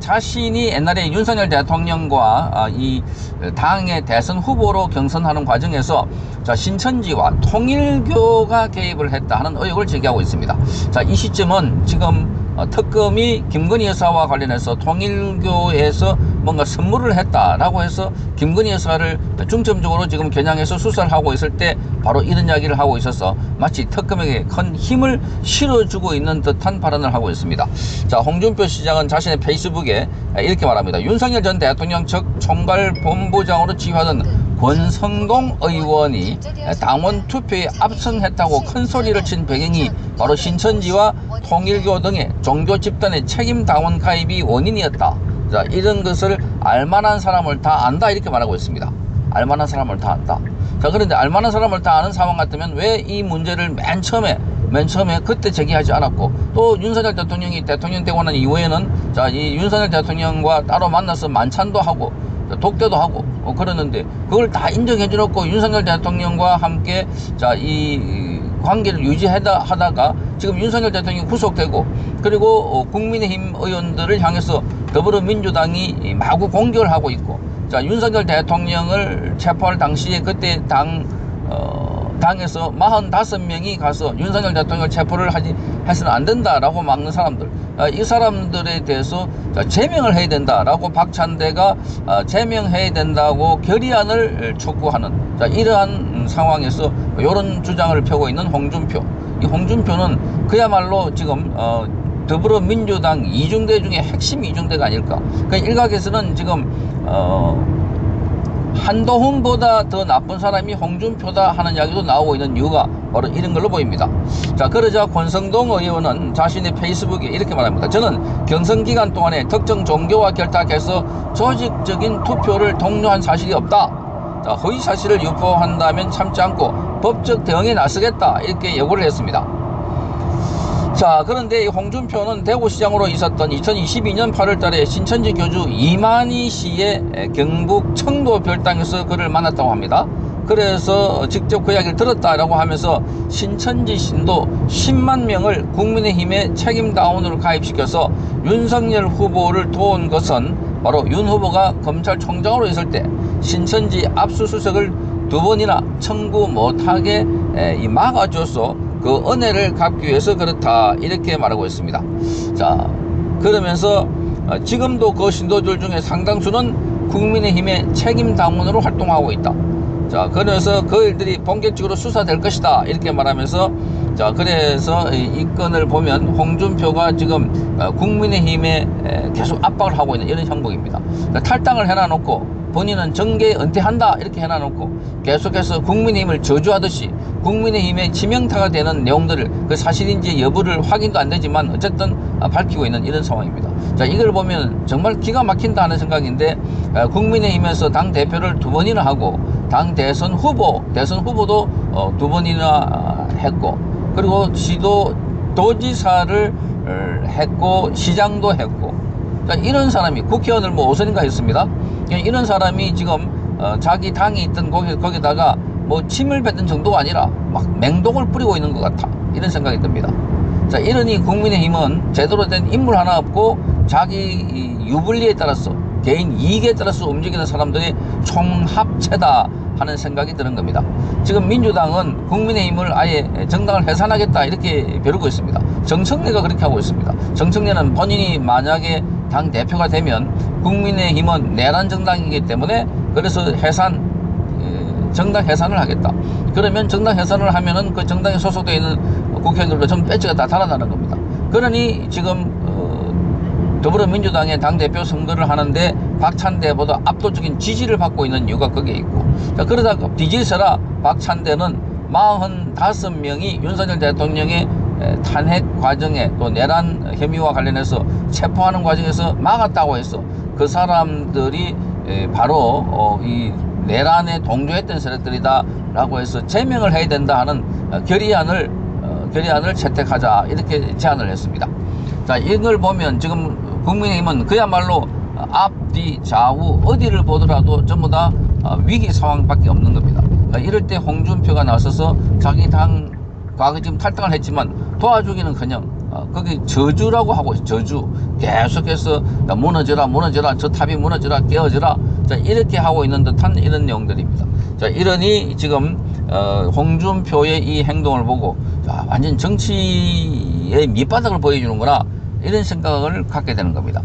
자신이 옛날에 윤석열 대통령과 이 당의 대선 후보로 경선하는 과정에서 자, 신천지와 통일교가 개입을 했다 하는 의혹을 제기하고 있습니다. 자, 이 시점은 지금 특검이 김건희 여사와 관련해서 통일교에서 뭔가 선물을 했다라고 해서 김건희 여사를 중점적으로 지금 겨냥해서 수사를 하고 있을 때 바로 이런 이야기를 하고 있어서 마치 특검에게 큰 힘을 실어주고 있는 듯한 발언을 하고 있습니다. 자, 홍준표 시장은 자신의 페이스북에 이렇게 말합니다. 윤석열 전 대통령 측 총괄본부장으로 지휘하던 권성동 의원이 당원 투표에 압승했다고 큰 소리를 친 배경이 바로 신천지와 통일교 등의 종교 집단의 책임 당원 가입이 원인이었다. 자, 이런 것을 알만한 사람을 다 안다 이렇게 말하고 있습니다. 알만한 사람을 다 안다. 자, 그런데 알만한 사람을 다 아는 상황 같으면 왜 이 문제를 맨 처음에 그때 제기하지 않았고, 또 윤석열 대통령이 대통령 되고 난 이후에는 자, 이 윤석열 대통령과 따로 만나서 만찬도 하고 독대도 하고 그러는데 그걸 다 인정해 주놓고 윤석열 대통령과 함께 자, 이 관계를 유지하다가 지금 윤석열 대통령이 구속되고, 그리고 국민의힘 의원들을 향해서 더불어민주당이 마구 공격을 하고 있고, 자, 윤석열 대통령을 체포할 당시에 그때 당에서 45명이 가서 윤석열 대통령을 체포를 해서는 안 된다라고 막는 사람들, 이 사람들에 대해서 제명을 해야 된다라고 박찬대가 제명해야 된다고 결의안을 촉구하는, 자, 이러한 상황에서 이런 주장을 펴고 있는 홍준표. 이 홍준표는 그야말로 지금 더불어민주당 이중대 중에 핵심 이중대가 아닐까. 그러니까 일각에서는 지금 한동훈보다 더 나쁜 사람이 홍준표다 하는 이야기도 나오고 있는 이유가 바로 이런 걸로 보입니다. 자, 그러자 권성동 의원은 자신의 페이스북에 이렇게 말합니다. 저는 경선 기간 동안에 특정 종교와 결탁해서 조직적인 투표를 독려한 사실이 없다. 자, 허위 사실을 유포한다면 참지 않고 법적 대응에 나서겠다 이렇게 예고를 했습니다. 자, 그런데 홍준표는 대구시장으로 있었던 2022년 8월달에 신천지 교주 이만희 씨의 경북 청도 별당에서 그를 만났다고 합니다. 그래서 직접 그 이야기를 들었다라고 하면서 신천지 신도 10만 명을 국민의힘의 책임당원으로 가입시켜서 윤석열 후보를 도운 것은 바로 윤 후보가 검찰총장으로 있을 때 신천지 압수수색을 2번이나 청구 못하게 막아줘서 그 은혜를 갚기 위해서 그렇다 이렇게 말하고 있습니다. 자, 그러면서 지금도 그 신도들 중에 상당수는 국민의힘의 책임당원으로 활동하고 있다. 자, 그래서 그 일들이 본격적으로 수사될 것이다 이렇게 말하면서, 자, 그래서 이 건을 보면 홍준표가 지금 국민의힘에 계속 압박을 하고 있는 이런 형국입니다. 탈당을 해놔놓고 본인은 정계 은퇴한다 이렇게 해놔놓고 계속해서 국민의힘을 저주하듯이 국민의힘의 치명타가 되는 내용들을 그 사실인지 여부를 확인도 안 되지만 어쨌든 밝히고 있는 이런 상황입니다. 자, 이걸 보면 정말 기가 막힌다 하는 생각인데, 국민의힘에서 당대표를 2번이나 하고 당 대선 후보도 2번이나 했고, 그리고 도지사를 했고 시장도 했고, 자, 이런 사람이 국회의원을 뭐 5선인가 했습니다. 이런 사람이 지금 자기 당이 있던 거기다가 뭐 침을 뱉는 정도가 아니라 막 맹독을 뿌리고 있는 것 같아 이런 생각이 듭니다. 자, 이러니 국민의힘은 제대로 된 인물 하나 없고 자기 유불리에 따라서 개인 이익에 따라서 움직이는 사람들의 총합체다 하는 생각이 드는 겁니다. 지금 민주당은 국민의힘을 아예 정당을 해산하겠다 이렇게 벼르고 있습니다. 정청래가 그렇게 하고 있습니다. 정청래는 본인이 만약에 당대표가 되면 국민의힘은 내란 정당이기 때문에 그래서 정당 해산을 하겠다. 그러면 정당 해산을 하면은 그 정당에 소속되어 있는 국회의원들도 전부 배지가 다 달아나는 겁니다. 그러니 지금 더불어민주당의 당대표 선거를 하는데 박찬대보다 압도적인 지지를 받고 있는 이유가 거기에 있고, 자, 그러다가 뒤질세라 박찬대는 45명이 윤석열 대통령의 탄핵 과정에 또 내란 혐의와 관련해서 체포하는 과정에서 막았다고 해서 그 사람들이 바로 이 내란에 동조했던 세력들이다 라고 해서 제명을 해야 된다 하는 결의안을 채택하자 이렇게 제안을 했습니다. 자, 이걸 보면 지금 국민의힘은 그야말로 앞뒤 좌우 어디를 보더라도 전부 다 위기 상황밖에 없는 겁니다. 이럴 때 홍준표가 나서서 자기 당 과거 지금 탈당을 했지만 도와주기는커녕 거기 저주라고 하고 있어요. 저주. 계속해서 무너져라, 무너져라, 저 탑이 무너져라, 깨어져라. 자, 이렇게 하고 있는 듯한 이런 내용들입니다. 자, 이러니 지금 홍준표의 이 행동을 보고 자, 완전 정치의 밑바닥을 보여주는구나, 이런 생각을 갖게 되는 겁니다.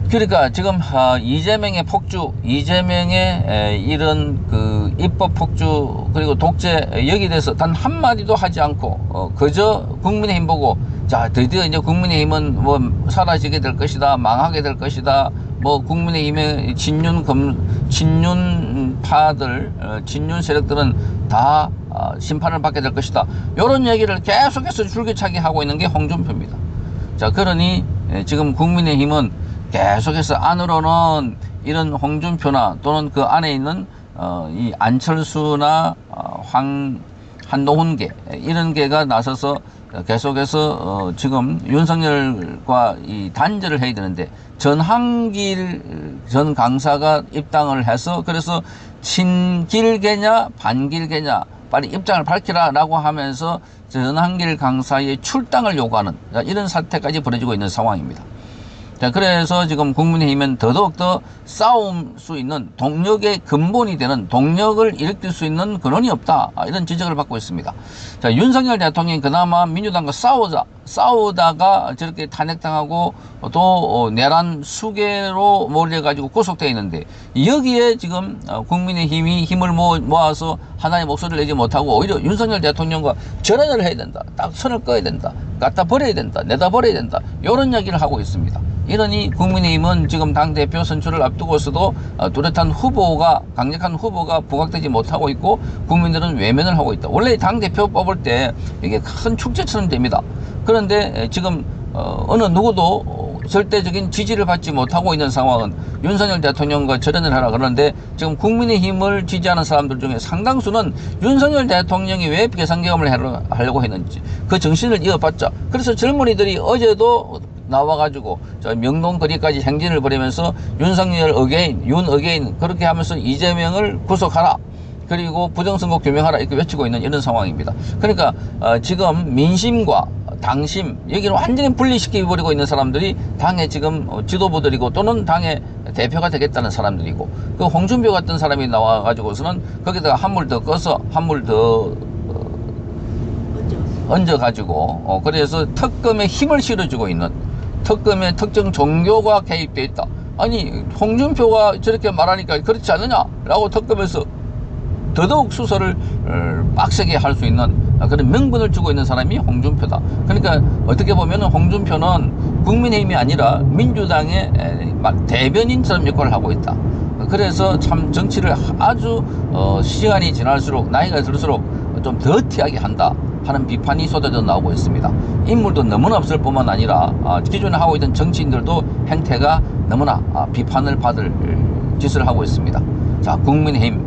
그러니까 지금 이재명의 폭주, 이재명의 이런 그 입법 폭주 그리고 독재, 여기에 대해서 단 한마디도 하지 않고 그저 국민의힘 보고 자, 드디어 이제 국민의힘은 뭐 사라지게 될 것이다, 망하게 될 것이다, 뭐 국민의힘의 친윤파들, 친윤 세력들은 다 심판을 받게 될 것이다, 이런 얘기를 계속해서 줄기차게 하고 있는 게 홍준표입니다. 자, 그러니 지금 국민의힘은 계속해서 안으로는 이런 홍준표나 또는 그 안에 있는 이 안철수나 한동훈계, 이런 계가 나서서 계속해서 지금 윤석열과 이 단절을 해야 되는데, 전한길 전 강사가 입당을 해서 그래서 친길계냐 반길계냐 빨리 입장을 밝히라 라고 하면서 전한길 강사의 출당을 요구하는 이런 사태까지 벌어지고 있는 상황입니다. 자, 그래서 지금 국민의힘은 더더욱더 싸울 수 있는 동력의 근본이 되는, 동력을 일으킬 수 있는 근원이 없다, 이런 지적을 받고 있습니다. 자, 윤석열 대통령이 그나마 민주당과 싸우다가 저렇게 탄핵당하고 또 내란 수괴로 몰려가지고 구속되어 있는데, 여기에 지금 국민의힘이 힘을 모아서 하나의 목소리를 내지 못하고 오히려 윤석열 대통령과 절연을 해야 된다, 딱 선을 꺼야 된다, 갖다 버려야 된다, 내다 버려야 된다, 이런 이야기를 하고 있습니다. 이러니 국민의힘은 지금 당대표 선출을 앞두고서도 뚜렷한 후보가, 강력한 후보가 부각되지 못하고 있고 국민들은 외면을 하고 있다. 원래 당대표 뽑을 때 이게 큰 축제처럼 됩니다. 그런데 지금 어느 누구도 절대적인 지지를 받지 못하고 있는 상황은 윤석열 대통령과 절연을 하라 그러는데, 지금 국민의힘을 지지하는 사람들 중에 상당수는 윤석열 대통령이 왜 비상계엄을 하려고 했는지 그 정신을 이어받자. 그래서 젊은이들이 어제도 나와가지고 저 명동거리까지 행진을 벌이면서 윤석열 어게인, 윤 어게인 그렇게 하면서 이재명을 구속하라, 그리고 부정선거 규명하라, 이렇게 외치고 있는 이런 상황입니다. 그러니까 지금 민심과 당심, 여기를 완전히 분리시켜버리고 있는 사람들이 당의 지금 지도부들이고 또는 당의 대표가 되겠다는 사람들이고, 그 홍준표 같은 사람이 나와가지고서는 거기다가 한물 더 꺼서 한물 더 얹어가지고 그래서 특검에 힘을 실어주고 있는, 특검에 특정 종교가 개입되어 있다. 아니, 홍준표가 저렇게 말하니까 그렇지 않느냐 라고 특검에서 더더욱 수사를 빡세게 할 수 있는 그런 명분을 주고 있는 사람이 홍준표다. 그러니까 어떻게 보면 홍준표는 국민의힘이 아니라 민주당의 대변인처럼 역할을 하고 있다. 그래서 참 정치를 아주 시간이 지날수록, 나이가 들수록 좀 더티하게 한다 하는 비판이 쏟아져 나오고 있습니다. 인물도 너무나 없을 뿐만 아니라 기존에 하고 있던 정치인들도 행태가 너무나 비판을 받을 짓을 하고 있습니다. 자, 국민의힘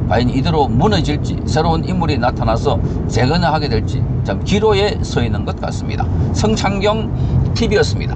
과연 이대로 무너질지, 새로운 인물이 나타나서 재건하게 될지 참 기로에 서 있는 것 같습니다. 성창경 TV였습니다.